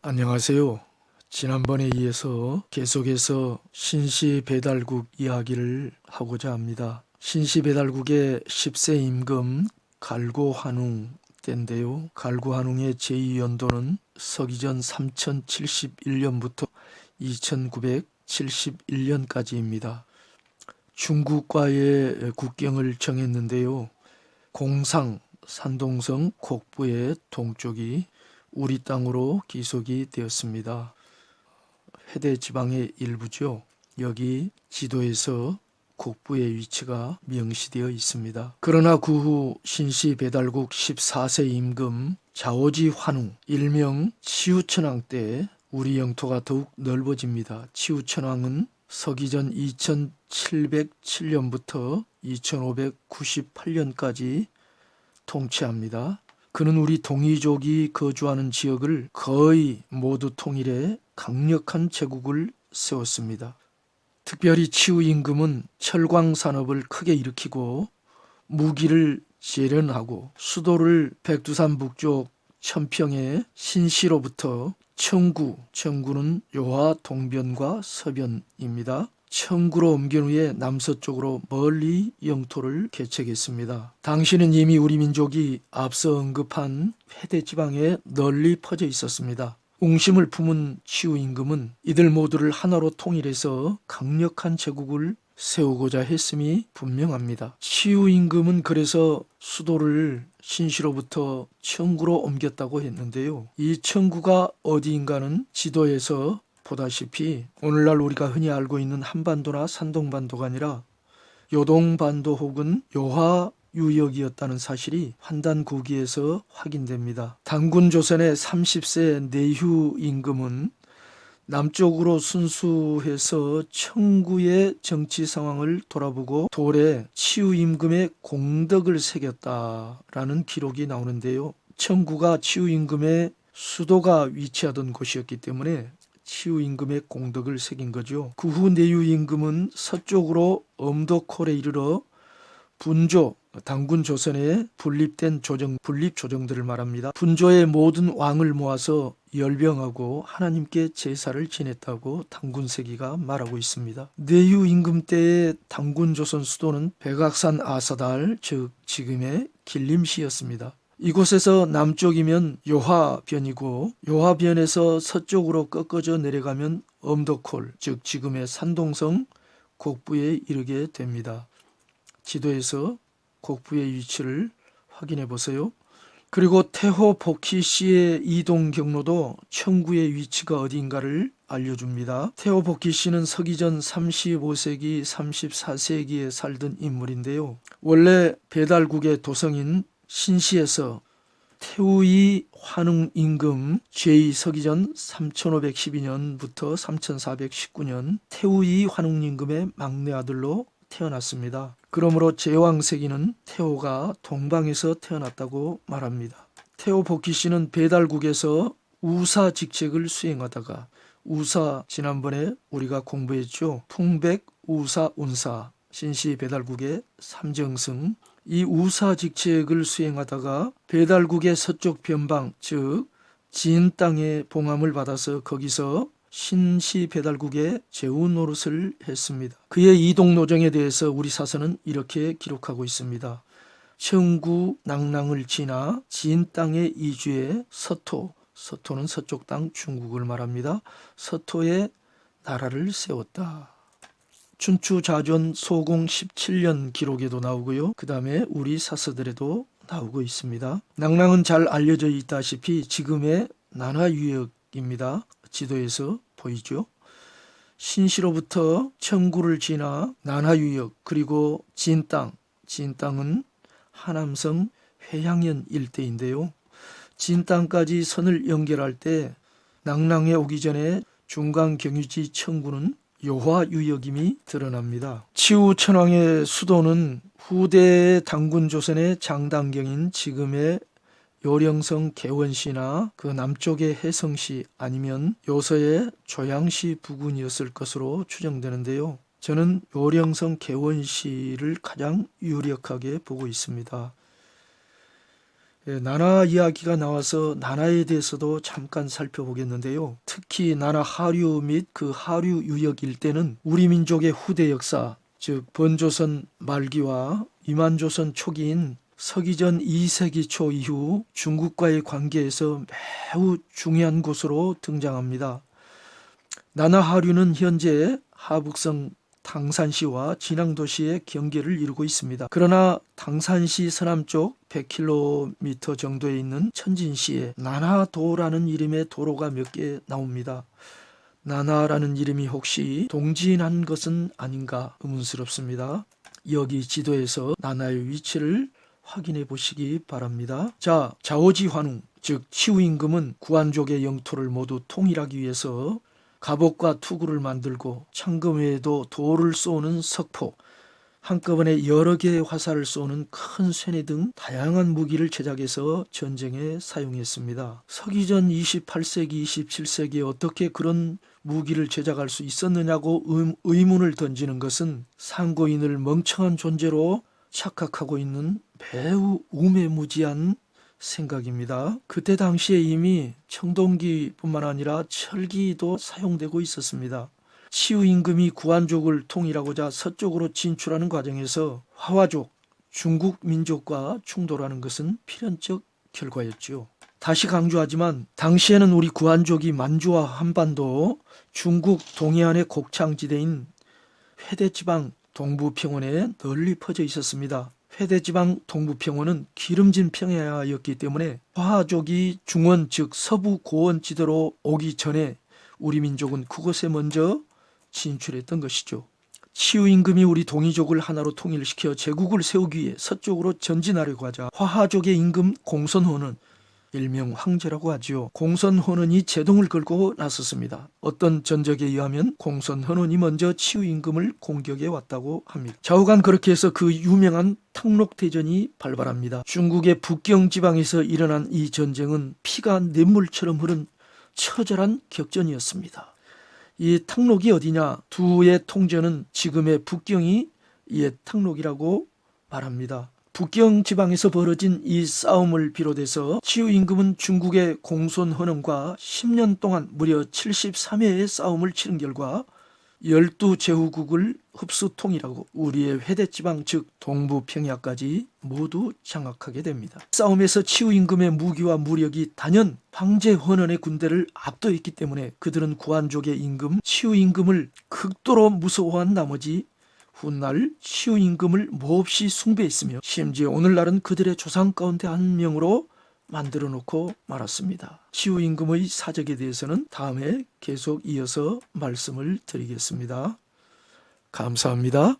안녕하세요. 지난번에 이어서 계속해서 신시배달국 이야기를 하고자 합니다. 신시배달국의 10세 임금 갈고환웅 때인데요. 갈고환웅의 제2연도는 서기전 3071년부터 2971년까지입니다. 중국과의 국경을 정했는데요. 공상, 산동성, 곡부의 동쪽이 우리 땅으로 기속이 되었습니다. 해대 지방의 일부죠. 여기 지도에서 곡부의 위치가 명시되어 있습니다. 그러나 그 후 신시배달국 14세 임금 자오지 환웅 일명 치우천왕 때 우리 영토가 더욱 넓어집니다. 치우천왕은 서기전 2707년부터 2598년까지 통치합니다. 그는 우리 동이족이 거주하는 지역을 거의 모두 통일해 강력한 제국을 세웠습니다. 특별히 치우 임금은 철광 산업을 크게 일으키고 무기를 재련하고 수도를 백두산 북쪽 천평의 신시로부터 청구는 요하 동변과 서변입니다. 청구로 옮긴 후에 남서쪽으로 멀리 영토를 개척했습니다. 당시는 이미 우리 민족이 앞서 언급한 해대 지방에 널리 퍼져 있었습니다. 웅심을 품은 치우 임금은 이들 모두를 하나로 통일해서 강력한 제국을 세우고자 했음이 분명합니다. 치우 임금은 그래서 수도를 신시로부터 청구로 옮겼다고 했는데요. 이 청구가 어디인가는 지도에서 보다시피 오늘날 우리가 흔히 알고 있는 한반도나 산동반도가 아니라 요동반도 혹은 요하 유역이었다는 사실이 환단고기에서 확인됩니다. 단군조선의 30세 내휴 임금은 남쪽으로 순수해서 청구의 정치 상황을 돌아보고 돌에 치우 임금의 공덕을 새겼다라는 기록이 나오는데요. 청구가 치우 임금의 수도가 위치하던 곳이었기 때문에 치우 임금의 공덕을 새긴 거죠. 그 후 내유 임금은 서쪽으로 엄도콜에 이르러 분조, 단군 조선에 분립된 분립 조정들을 말합니다. 분조의 모든 왕을 모아서 열병하고 하나님께 제사를 지냈다고 단군세기가 말하고 있습니다. 내유 임금 때의 단군 조선 수도는 백악산 아사달, 즉 지금의 길림시였습니다. 이곳에서 남쪽이면 요하변이고 요하변에서 서쪽으로 꺾어져 내려가면 엄도콜, 즉 지금의 산동성 곡부에 이르게 됩니다. 지도에서 곡부의 위치를 확인해 보세요. 그리고 태호 복희씨의 이동 경로도 청구의 위치가 어디인가를 알려줍니다. 태호 복희씨는 서기전 35세기, 34세기에 살던 인물인데요. 원래 배달국의 도성인 신시에서 태우이 환웅 임금 제2서기전 3512년부터 3419년 태우이 환웅 임금의 막내 아들로 태어났습니다. 그러므로 제왕세기는 태호가 동방에서 태어났다고 말합니다. 태호 복희씨는 배달국에서 우사 직책을 수행하다가 우사 지난번에 우리가 공부했죠. 풍백, 우사, 운사, 신시 배달국의 삼정승 이 우사 직책을 수행하다가 배달국의 서쪽 변방 즉 진 땅에 봉함을 받아서 거기서 신시 배달국의 제후 노릇을 했습니다. 그의 이동 노정에 대해서 우리 사서는 이렇게 기록하고 있습니다. 청구 낙랑을 지나 진 땅에 이주해 서토는 서쪽 땅 중국을 말합니다. 서토에 나라를 세웠다. 춘추자전 소공 17년 기록에도 나오고요. 그 다음에 우리 사서들에도 나오고 있습니다. 낙랑은 잘 알려져 있다시피 지금의 난화유역입니다. 지도에서 보이죠. 신시로부터 청구를 지나 난화유역 그리고 진땅은 하남성 회양현 일대인데요. 진땅까지 선을 연결할 때 낙랑에 오기 전에 중간경유지 청구는 요화유역임이 드러납니다. 치우 천왕의 수도는 후대 단군조선의 장당경인 지금의 요령성 개원시나 그 남쪽의 해성시 아니면 요서의 조양시 부근이었을 것으로 추정되는데요. 저는 요령성 개원시를 가장 유력하게 보고 있습니다. 나나 이야기가 나와서 나나에 대해서도 잠깐 살펴보겠는데요. 특히 나나 하류 및 그 하류 유역 일대는 우리 민족의 후대 역사, 즉 번조선 말기와 이만조선 초기인 서기전 2세기 초 이후 중국과의 관계에서 매우 중요한 곳으로 등장합니다. 나나 하류는 현재 하북성 당산시와 진앙도시의 경계를 이루고 있습니다. 그러나 당산시 서남쪽 100km 정도에 있는 천진시에 나나도라는 이름의 도로가 몇 개 나옵니다. 나나라는 이름이 혹시 동진한 것은 아닌가 의문스럽습니다. 여기 지도에서 나나의 위치를 확인해 보시기 바랍니다. 자, 자오지환웅, 즉 치우임금은 구안족의 영토를 모두 통일하기 위해서 갑옷과 투구를 만들고 창금 외에도 돌을 쏘는 석포, 한꺼번에 여러 개의 화살을 쏘는 큰 쇠뇌 등 다양한 무기를 제작해서 전쟁에 사용했습니다. 서기전 28세기, 27세기에 어떻게 그런 무기를 제작할 수 있었느냐고 의문을 던지는 것은 상고인을 멍청한 존재로 착각하고 있는 매우 우매무지한 생각입니다. 그때 당시에 이미 청동기뿐만 아니라 철기도 사용되고 있었습니다. 치우 임금이 구안족을 통일하고자 서쪽으로 진출하는 과정에서 화와족, 중국 민족과 충돌하는 것은 필연적 결과였지요. 다시 강조하지만 당시에는 우리 구안족이 만주와 한반도, 중국 동해안의 곡창지대인 회대지방 동부평원에 널리 퍼져 있었습니다. 회대지방 동부평원은 기름진 평야였기 때문에 화족이 중원 즉 서부 고원 지대로 오기 전에 우리 민족은 그곳에 먼저 진출했던 것이죠. 치우 임금이 우리 동이족을 하나로 통일시켜 제국을 세우기 위해 서쪽으로 전진하려고 하자 화하족의 임금 공선호는 일명 황제라고 하지요. 공선헌원이 제동을 걸고 나섰습니다. 어떤 전적에 의하면 공선헌원이 먼저 치우 임금을 공격해 왔다고 합니다. 좌우간 그렇게 해서 그 유명한 탕록대전이 발발합니다. 중국의 북경 지방에서 일어난 이 전쟁은 피가 냇물처럼 흐른 처절한 격전이었습니다. 이 탕록이 어디냐? 두의 통전은 지금의 북경이 옛 탕록이라고 말합니다. 북경 지방에서 벌어진 이 싸움을 비롯해서 치우 임금은 중국의 공손헌원과 10년 동안 무려 73회의 싸움을 치른 결과 12제후국을 흡수 통일하고 우리의 회대지방 즉 동부평야까지 모두 장악하게 됩니다. 싸움에서 치우 임금의 무기와 무력이 단연 황제헌원의 군대를 압도했기 때문에 그들은 구안족의 임금 치우 임금을 극도로 무서워한 나머지 훗날 치우 임금을 몹시 숭배했으며 심지어 오늘날은 그들의 조상 가운데 한 명으로 만들어 놓고 말았습니다. 치우 임금의 사적에 대해서는 다음에 계속 이어서 말씀을 드리겠습니다. 감사합니다.